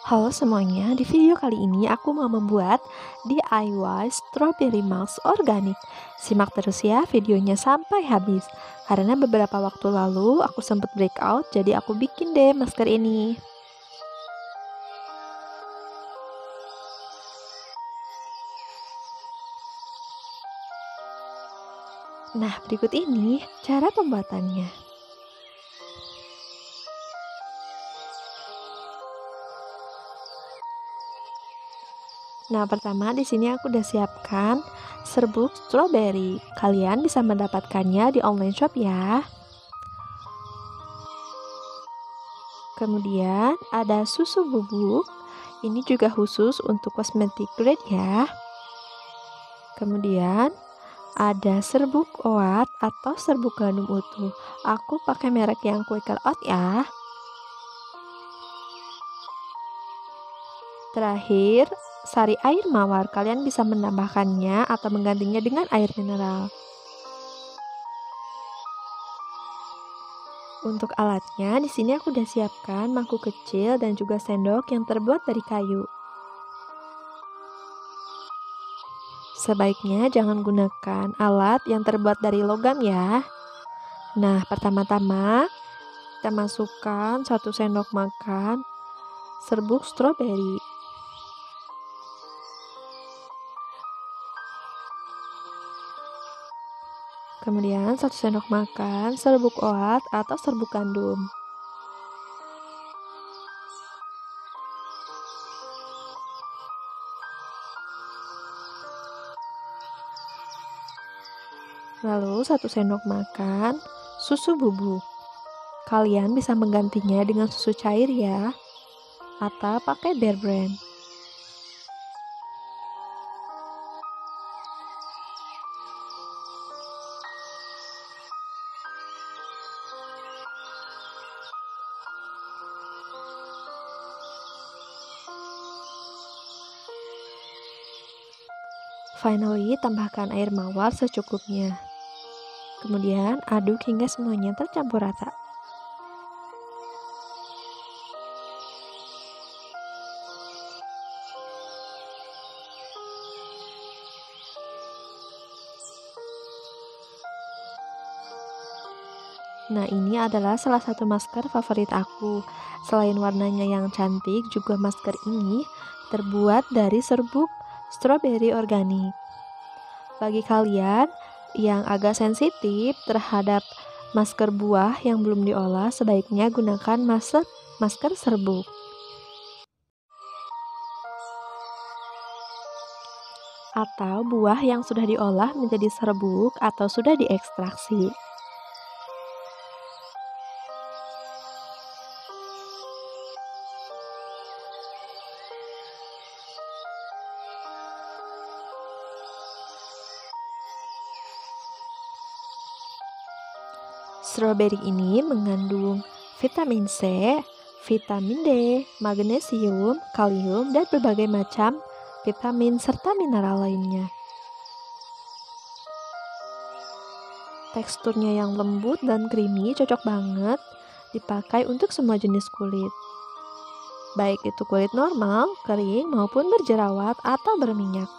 Halo semuanya, di video kali ini aku mau membuat DIY strawberry mugs organik. Simak terus ya videonya sampai habis. Karena beberapa waktu lalu aku sempat breakout, jadi aku bikin deh masker ini. Nah, berikut ini cara pembuatannya. Nah, pertama di sini aku udah siapkan serbuk strawberry. Kalian bisa mendapatkannya di online shop ya. Kemudian ada susu bubuk. Ini juga khusus untuk cosmetic grade ya. Kemudian ada serbuk oat atau serbuk gandum utuh. Aku pakai merek yang Quaker Oat ya. Terakhir, sari air mawar. Kalian bisa menambahkannya atau menggantinya dengan air mineral. Untuk alatnya, di sini aku udah siapkan mangkuk kecil dan juga sendok yang terbuat dari kayu. Sebaiknya jangan gunakan alat yang terbuat dari logam ya. Nah, pertama-tama kita masukkan 1 sendok makan serbuk stroberi. Kemudian 1 sendok makan serbuk oat atau serbuk gandum. Lalu 1 sendok makan susu bubuk. Kalian bisa menggantinya dengan susu cair ya, atau pakai Bear Brand. Finally, tambahkan air mawar secukupnya. Kemudian aduk hingga semuanya tercampur rata. Nah, ini adalah salah satu masker favorit aku. Selain warnanya yang cantik, juga masker ini terbuat dari serbuk stroberi organik. Bagi kalian yang agak sensitif terhadap masker buah yang belum diolah, sebaiknya gunakan masker serbuk. Atau buah yang sudah diolah menjadi serbuk atau sudah diekstraksi. Stroberi ini mengandung vitamin C, vitamin D, magnesium, kalium, dan berbagai macam vitamin serta mineral lainnya. Teksturnya yang lembut dan creamy cocok banget dipakai untuk semua jenis kulit. Baik itu kulit normal, kering, maupun berjerawat atau berminyak.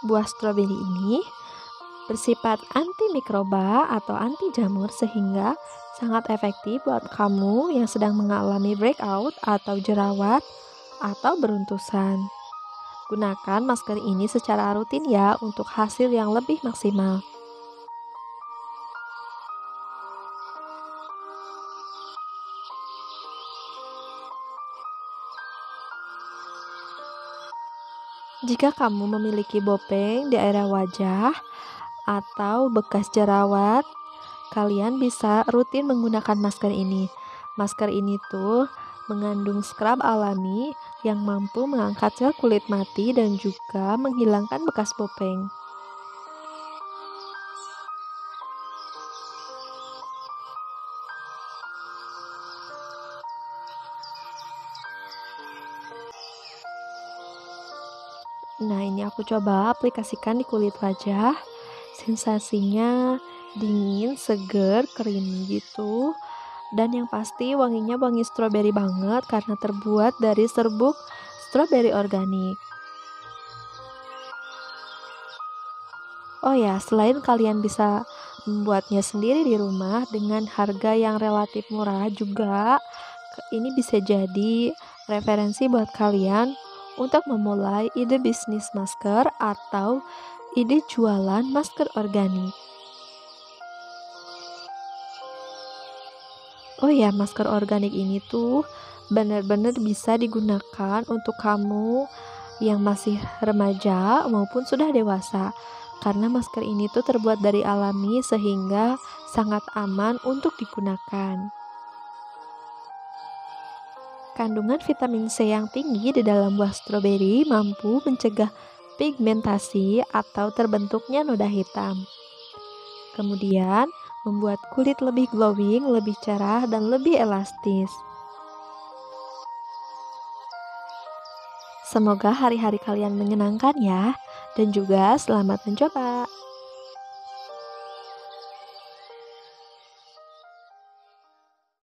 Buah stroberi ini bersifat antimikroba atau anti jamur sehingga sangat efektif buat kamu yang sedang mengalami breakout atau jerawat atau beruntusan. Gunakan masker ini secara rutin ya untuk hasil yang lebih maksimal. Jika kamu memiliki bopeng di area wajah atau bekas jerawat, kalian bisa rutin menggunakan masker ini. Masker ini tuh mengandung scrub alami yang mampu mengangkat sel kulit mati dan juga menghilangkan bekas bopeng. Nah, ini aku coba aplikasikan di kulit wajah. Sensasinya dingin, seger, creamy gitu. Dan yang pasti wanginya wangi stroberi banget karena terbuat dari serbuk stroberi organik. Oh ya, selain kalian bisa membuatnya sendiri di rumah dengan harga yang relatif murah juga, ini bisa jadi referensi buat kalian untuk memulai ide bisnis masker atau ide jualan masker organik. Oh ya, masker organik ini tuh benar-benar bisa digunakan untuk kamu yang masih remaja maupun sudah dewasa. Karena masker ini tuh terbuat dari alami sehingga sangat aman untuk digunakan. Kandungan vitamin C yang tinggi di dalam buah stroberi mampu mencegah pigmentasi atau terbentuknya noda hitam. Kemudian, membuat kulit lebih glowing, lebih cerah, dan lebih elastis. Semoga hari-hari kalian menyenangkan ya, dan juga selamat mencoba.